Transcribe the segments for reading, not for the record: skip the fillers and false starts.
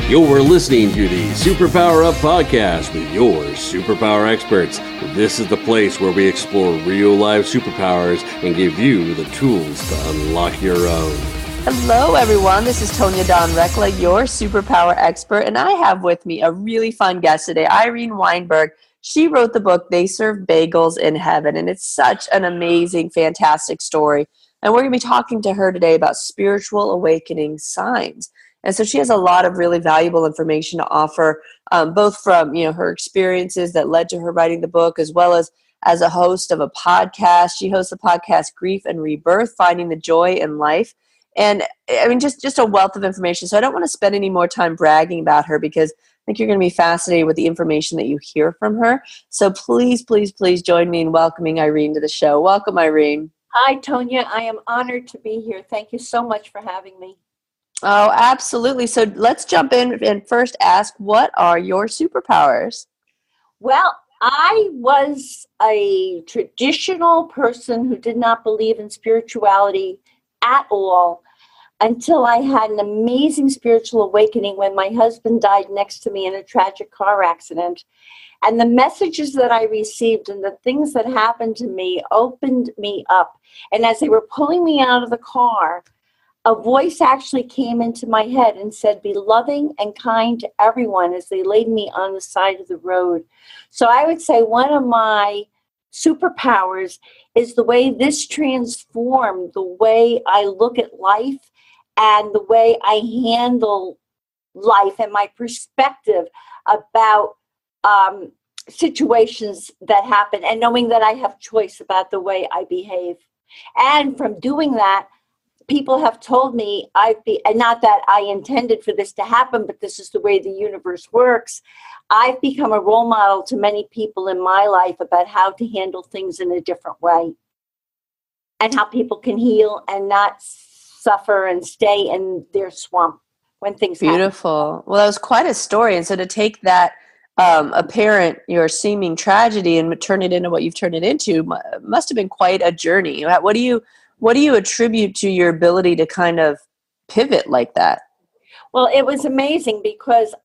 You're listening to the Superpower Up Podcast with your superpower experts. This is the place where we explore real-life superpowers and give you the tools to unlock your own. Hello, everyone. This is Tonya Dawn Recla, your superpower expert, and I have with me a really fun guest today, Irene Weinberg. She wrote the book, They Serve Bagels in Heaven, and it's such an amazing, fantastic story. And we're going to be talking to her today about spiritual awakening signs. And so she has a lot of really valuable information to offer, both from her experiences that led to her writing the book, as well as a host of a podcast. She hosts the podcast Grief and Rebirth, Finding the Joy in Life. And I mean, just a wealth of information. So I don't want to spend any more time bragging about her because I think you're going to be fascinated with the information that you hear from her. So please, please, please join me in welcoming Irene to the show. Welcome, Irene. Hi, Tonya. I am honored to be here. Thank you so much for having me. Oh, absolutely. So let's jump in and first ask, what are your superpowers? Well, I was a traditional person who did not believe in spirituality at all until I had an amazing spiritual awakening when my husband died next to me in a tragic car accident. And the messages that I received and the things that happened to me opened me up. And as they were pulling me out of the car, a voice actually came into my head and said, be loving and kind to everyone, as they laid me on the side of the road. So I would say one of my superpowers is the way this transformed the way I look at life and the way I handle life and my perspective about situations that happen, and knowing that I have choice about the way I behave. And from doing that, people have told me and not that I intended for this to happen, but this is the way the universe works. I've become a role model to many people in my life about how to handle things in a different way and how people can heal and not suffer and stay in their swamp when things happen. Beautiful. Well, that was quite a story. And so to take that apparent, your seeming tragedy and turn it into what you've turned it into must have been quite a journey. What do you attribute to your ability to kind of pivot like that? Well, it was amazing because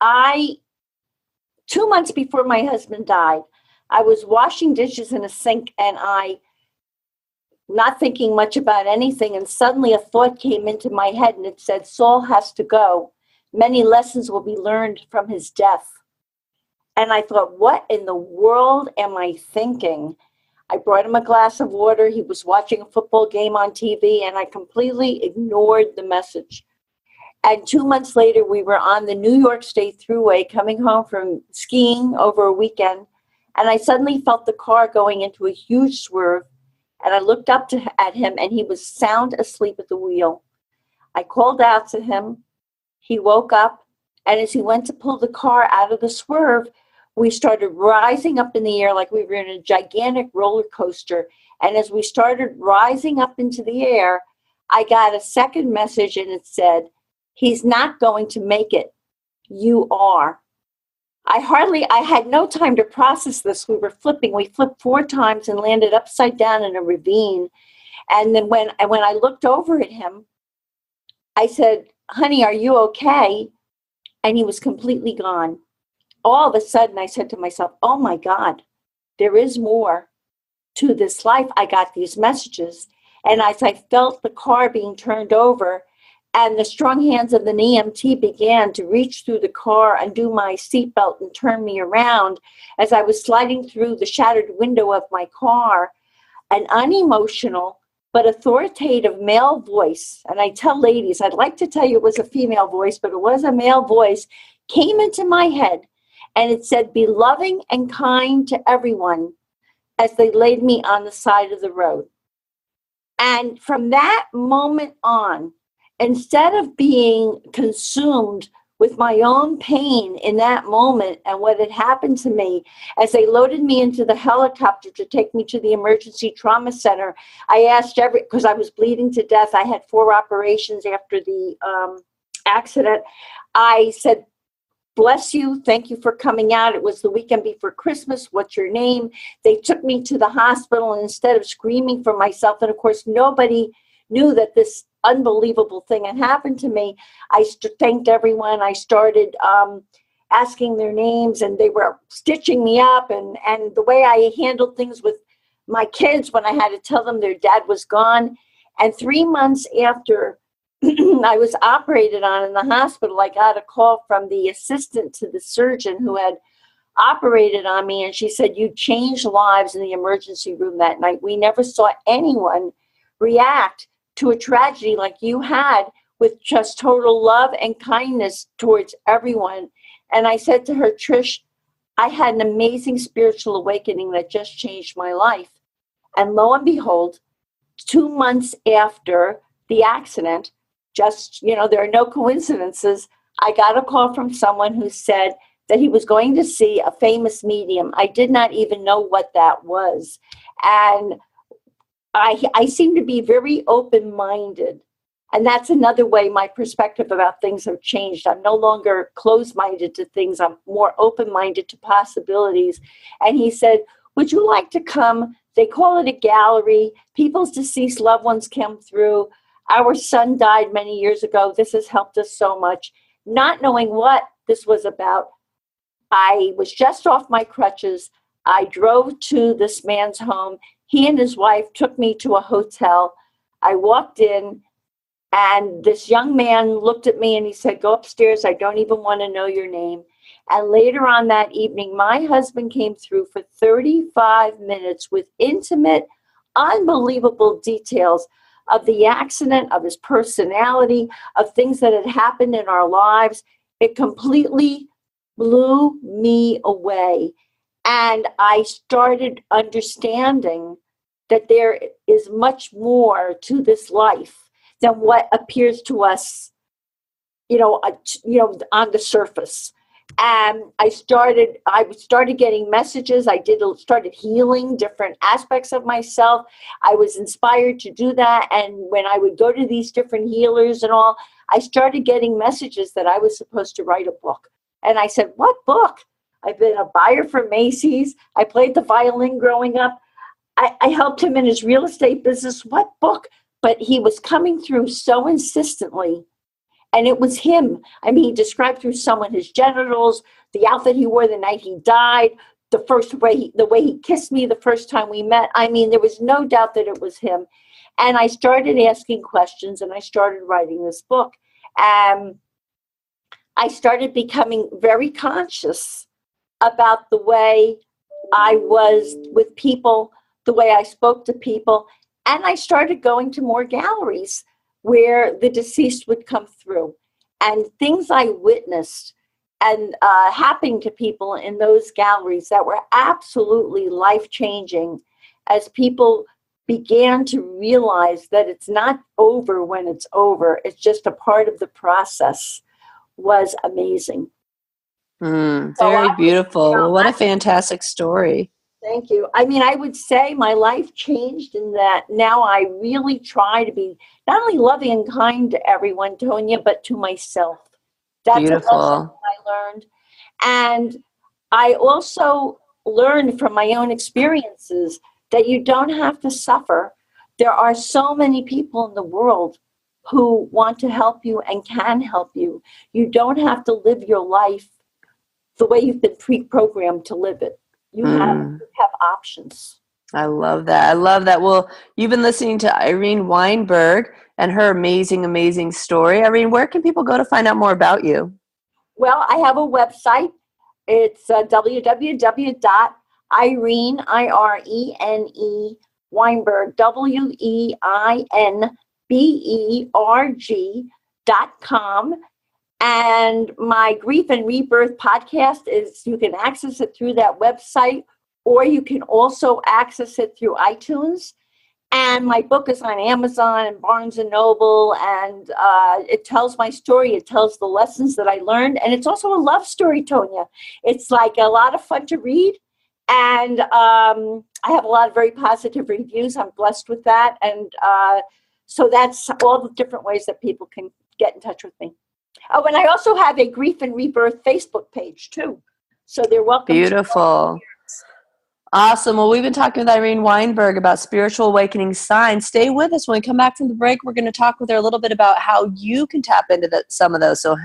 2 months before my husband died, I was washing dishes in a sink and not thinking much about anything. And suddenly a thought came into my head and it said, Saul has to go. Many lessons will be learned from his death. And I thought, what in the world am I thinking? I brought him a glass of water. He was watching a football game on TV, and I completely ignored the message. And 2 months later, we were on the New York State Thruway coming home from skiing over a weekend, and I suddenly felt the car going into a huge swerve, and I looked up at him, and he was sound asleep at the wheel. I called out to him. He woke up, and as he went to pull the car out of the swerve, we started rising up in the air like we were in a gigantic roller coaster. And as we started rising up into the air, I got a second message and it said, he's not going to make it. You are. I had no time to process this. We were flipping. We flipped 4 times and landed upside down in a ravine. And then when I looked over at him, I said, honey, are you okay? And he was completely gone. All of a sudden, I said to myself, oh my God, there is more to this life. I got these messages. And as I felt the car being turned over and the strong hands of an EMT began to reach through the car, undo my seatbelt and turn me around, as I was sliding through the shattered window of my car, an unemotional but authoritative male voice, and I tell ladies, I'd like to tell you it was a female voice, but it was a male voice, came into my head. And it said, be loving and kind to everyone, as they laid me on the side of the road. And from that moment on, instead of being consumed with my own pain in that moment and what had happened to me, as they loaded me into the helicopter to take me to the emergency trauma center, I asked because I was bleeding to death. I had 4 operations after the accident. I said, bless you. Thank you for coming out. It was the weekend before Christmas. What's your name? They took me to the hospital, and instead of screaming for myself, and of course, nobody knew that this unbelievable thing had happened to me, I thanked everyone. I started asking their names, and they were stitching me up. And the way I handled things with my kids when I had to tell them their dad was gone. And 3 months after I was operated on in the hospital, I got a call from the assistant to the surgeon who had operated on me. And she said, "You changed lives in the emergency room that night. We never saw anyone react to a tragedy like you had, with just total love and kindness towards everyone." And I said to her, "Trish, I had an amazing spiritual awakening that just changed my life." And lo and behold, 2 months after the accident, just, there are no coincidences, I got a call from someone who said that he was going to see a famous medium. I did not even know what that was. And I seem to be very open-minded. And that's another way my perspective about things have changed. I'm no longer closed-minded to things. I'm more open-minded to possibilities. And he said, "Would you like to come? They call it a gallery. People's deceased loved ones come through. Our son died many years ago. This has helped us so much." Not knowing what this was about, I was just off my crutches. I drove to this man's home. He and his wife took me to a hotel. I walked in, and this young man looked at me and he said, "Go upstairs. I don't even want to know your name." And later on that evening, my husband came through for 35 minutes with intimate, unbelievable details of the accident, of his personality, of things that had happened in our lives. It completely blew me away. And I started understanding that there is much more to this life than what appears to us, on the surface. And I started getting messages. I started healing different aspects of myself. I was inspired to do that. And when I would go to these different healers and all, I started getting messages that I was supposed to write a book. And I said, "What book? I've been a buyer for Macy's. I played the violin growing up. I helped him in his real estate business. What book?" But he was coming through so insistently. And it was him. I mean, he described through someone his genitals, the outfit he wore the night he died, the way he kissed me the first time we met. I mean, there was no doubt that it was him. And I started asking questions, and I started writing this book. And I started becoming very conscious about the way I was with people, the way I spoke to people. And I started going to more galleries where the deceased would come through, and things I witnessed and happening to people in those galleries that were absolutely life-changing, as people began to realize that it's not over when it's over. It's just a part of the process, was amazing. Very beautiful. What a fantastic story. Thank you. I mean, I would say my life changed in that now I really try to be not only loving and kind to everyone, Tonya, but to myself. That's beautiful. A lesson I learned. And I also learned from my own experiences that you don't have to suffer. There are so many people in the world who want to help you and can help you. You don't have to live your life the way you've been pre-programmed to live it. You have options. I love that. I love that. Well, you've been listening to Irene Weinberg and her amazing, amazing story. Irene, where can people go to find out more about you? Well, I have a website. It's www.Irene, I-R-E-N-E, Weinberg, WEINBERG.com. And my Grief and Rebirth podcast you can access it through that website, or you can also access it through iTunes. And my book is on Amazon and Barnes & Noble, and it tells my story. It tells the lessons that I learned. And it's also a love story, Tonya. It's like a lot of fun to read. And I have a lot of very positive reviews. I'm blessed with that. And so that's all the different ways that people can get in touch with me. Oh, and I also have a Grief and Rebirth Facebook page, too. So they're welcome. Beautiful. Awesome. Well, we've been talking with Irene Weinberg about spiritual awakening signs. Stay with us. When we come back from the break, we're going to talk with her a little bit about how you can tap into some of those. So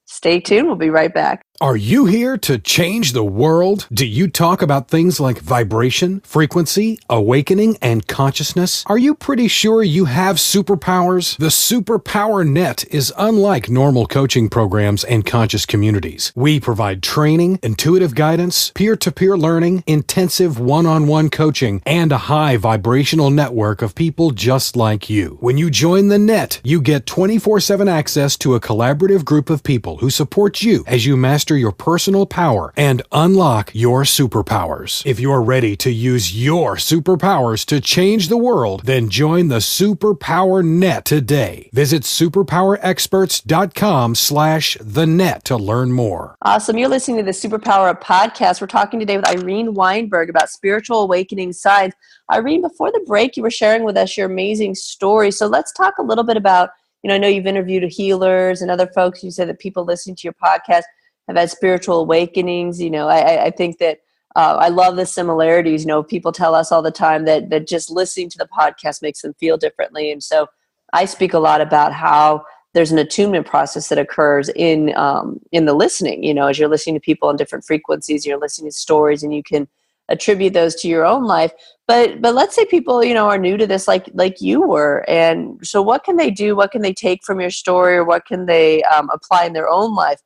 stay tuned. We'll be right back. Are you here to change the world? Do you talk about things like vibration, frequency, awakening, and consciousness? Are you pretty sure you have superpowers? The Superpower Net is unlike normal coaching programs and conscious communities. We provide training, intuitive guidance, peer-to-peer learning, intensive one-on-one coaching, and a high vibrational network of people just like you. When you join the net, you get 24/7 access to a collaborative group of people who support you as you master your personal power and unlock your superpowers. If you're ready to use your superpowers to change the world, then join the Superpower Net today. Visit superpowerexperts.com/the-net to learn more. Awesome. You're listening to the Superpower Up podcast. We're talking today with Irene Weinberg about spiritual awakening signs. Irene, before the break, you were sharing with us your amazing story. So let's talk a little bit about, I know you've interviewed healers and other folks. You said that people listening to your podcast have had spiritual awakenings. I think that I love the similarities. People tell us all the time that just listening to the podcast makes them feel differently. And so I speak a lot about how there's an attunement process that occurs in the listening, as you're listening to people on different frequencies, you're listening to stories, and you can attribute those to your own life. But let's say people, are new to this, like you were. And so what can they do? What can they take from your story, or what can they apply in their own life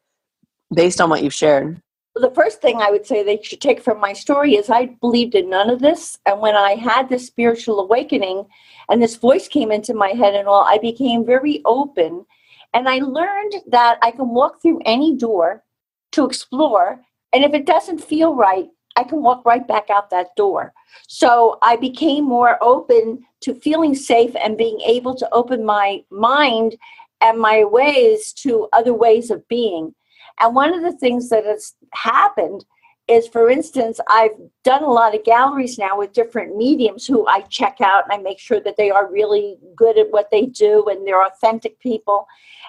based on what you've shared? The first thing I would say they should take from my story is I believed in none of this. And when I had this spiritual awakening and this voice came into my head and all, I became very open. And I learned that I can walk through any door to explore. And if it doesn't feel right, I can walk right back out that door. So I became more open to feeling safe and being able to open my mind and my ways to other ways of being. And one of the things that has happened is, for instance, I've done a lot of galleries now with different mediums who I check out, and I make sure that they are really good at what they do and they're authentic people.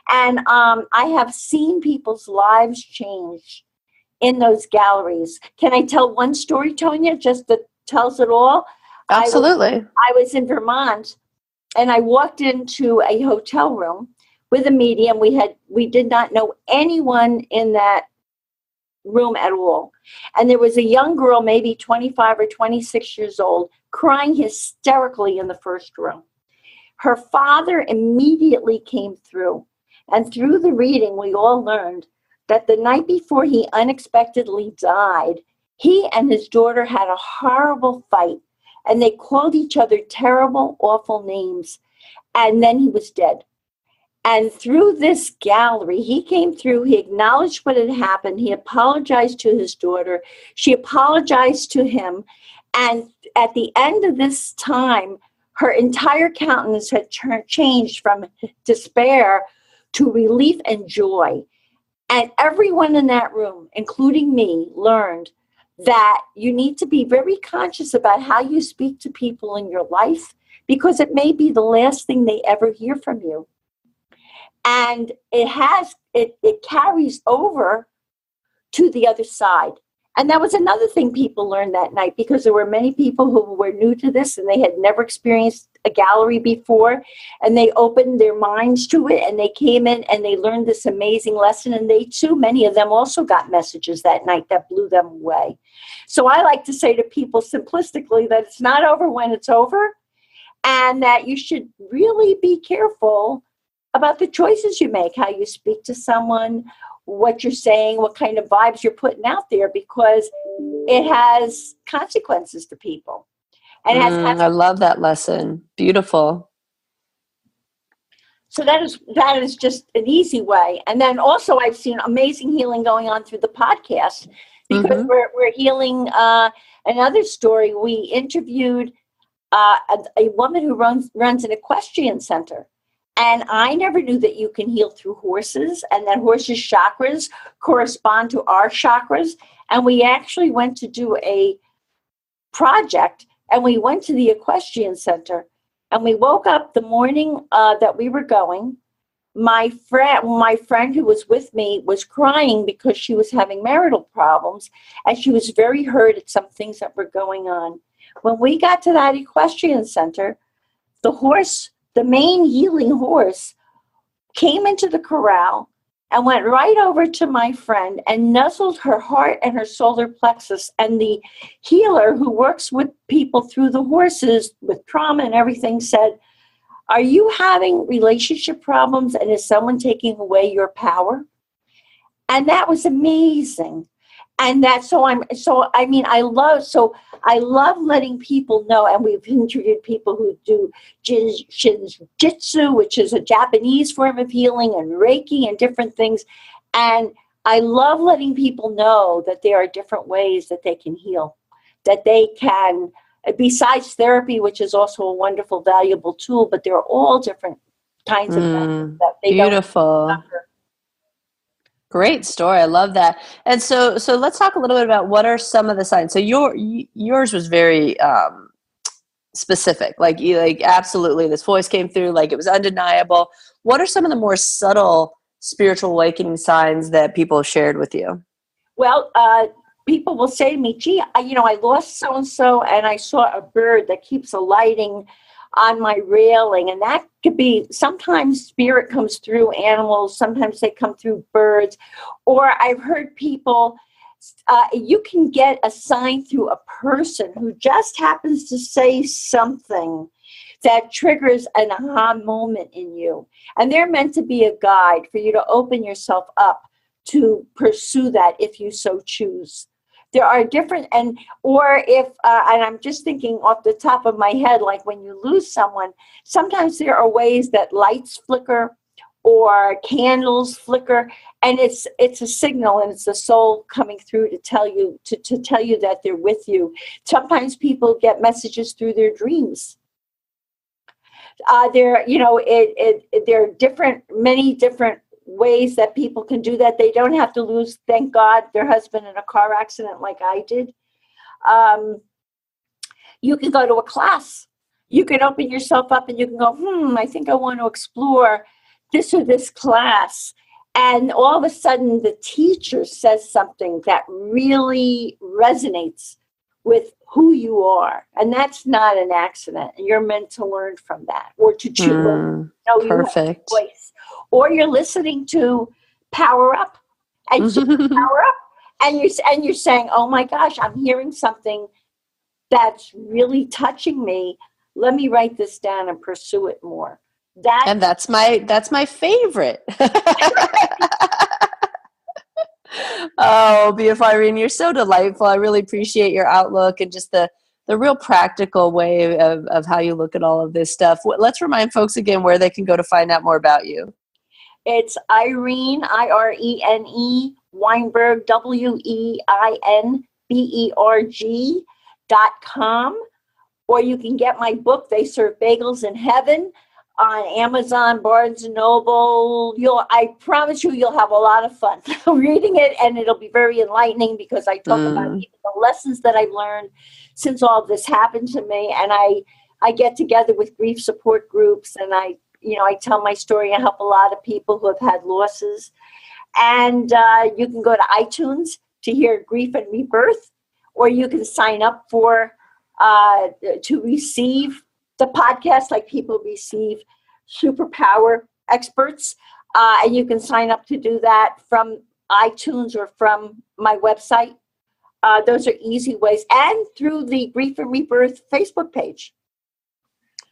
And I have seen people's lives change in those galleries. Can I tell one story, Tonya, just that tells it all? Absolutely. I was in Vermont, and I walked into a hotel room with a medium. We did not know anyone in that room at all. And there was a young girl, maybe 25 or 26 years old, crying hysterically in the first row. Her father immediately came through. And through the reading, we all learned that the night before he unexpectedly died, he and his daughter had a horrible fight, and they called each other terrible, awful names. And then he was dead. And through this gallery, he came through, he acknowledged what had happened, he apologized to his daughter, she apologized to him, and at the end of this time, her entire countenance had changed from despair to relief and joy. And everyone in that room, including me, learned that you need to be very conscious about how you speak to people in your life, because it may be the last thing they ever hear from you. And it carries over to the other side. And that was another thing people learned that night, because there were many people who were new to this and they had never experienced a gallery before, and they opened their minds to it, and they came in and they learned this amazing lesson. And they too, many of them also got messages that night that blew them away. So I like to say to people simplistically that it's not over when it's over, and that you should really be careful about the choices you make, how you speak to someone, what you're saying, what kind of vibes you're putting out there, because it has consequences to people. And I love that lesson. Beautiful. So that is just an easy way. And then also I've seen amazing healing going on through the podcast, because we're healing another story. We interviewed a woman who runs an equestrian center. And I never knew that you can heal through horses, and that horses' chakras correspond to our chakras. And we actually went to do a project, and we went to the equestrian center, and we woke up the morning that we were going, my friend who was with me was crying because she was having marital problems, and she was very hurt at some things that were going on. When we got to that equestrian center, the main healing horse, came into the corral and went right over to my friend and nuzzled her heart and her solar plexus. And the healer who works with people through the horses with trauma and everything said, "Are you having relationship problems, and is someone taking away your power?" And that was amazing. And I love letting people know, and we've interviewed people who do Jitsu, which is a Japanese form of healing, and Reiki and different things. And I love letting people know that there are different ways that they can heal, that they can, besides therapy, which is also a wonderful, valuable tool, but there are all different kinds of methods that they beautiful. don't cover. Great story. I love that. And so let's talk a little bit about what are some of the signs. So yours was very specific. Like absolutely, this voice came through, like it was undeniable. What are some of the more subtle spiritual awakening signs that people have shared with you? Well, people will say to me, "Gee, I lost so-and-so, and I saw a bird that keeps alighting on my railing." And that could be, sometimes spirit comes through animals, sometimes they come through birds. Or I've heard people, you can get a sign through a person who just happens to say something that triggers an aha moment in you. And they're meant to be a guide for you to open yourself up to pursue that if you so choose. There are different, and I'm just thinking off the top of my head, like when you lose someone, sometimes there are ways that lights flicker or candles flicker, and it's a signal, and it's the soul coming through to tell you that they're with you. Sometimes people get messages through their dreams. There are many different ways that people can do that. They don't have to lose, thank God, their husband in a car accident like I did. You can go to a class. You can open yourself up and you can go, I think I want to explore this or this class. And all of a sudden the teacher says something that really resonates with who you are. And that's not an accident. And you're meant to learn from that, or to choose. Perfect. You have a voice. Or you're listening to Power Up, and you Power Up, and you're saying, "Oh my gosh, I'm hearing something that's really touching me. Let me write this down and pursue it more." That's my favorite. Oh, beautiful, Irene. You're so delightful. I really appreciate your outlook and just the real practical way of how you look at all of this stuff. Let's remind folks again where they can go to find out more about you. It's Irene, IRENE, Weinberg, WEINBERG.com. Or you can get my book, They Serve Bagels in Heaven, on Amazon, Barnes & Noble. I promise you'll have a lot of fun reading it, and it'll be very enlightening because I talk about even the lessons that I've learned since all this happened to me. And I get together with grief support groups, and I tell my story and help a lot of people who have had losses. And you can go to iTunes to hear Grief and Rebirth, or you can sign up to receive the podcast like people receive Superpower Experts. And you can sign up to do that from iTunes or from my website. Those are easy ways. And through the Grief and Rebirth Facebook page.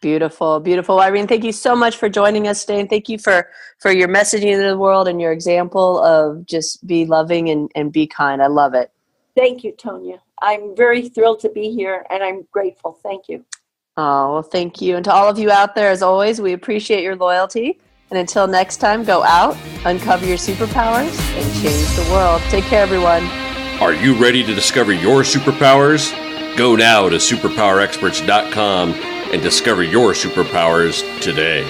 Beautiful, beautiful. Irene, thank you so much for joining us today. And thank you for your messaging to the world and your example of just be loving and be kind. I love it. Thank you, Tonya. I'm very thrilled to be here, and I'm grateful. Thank you. Oh, well, thank you. And to all of you out there, as always, we appreciate your loyalty. And until next time, go out, uncover your superpowers, and change the world. Take care, everyone. Are you ready to discover your superpowers? Go now to superpowerexperts.com and discover your superpowers today.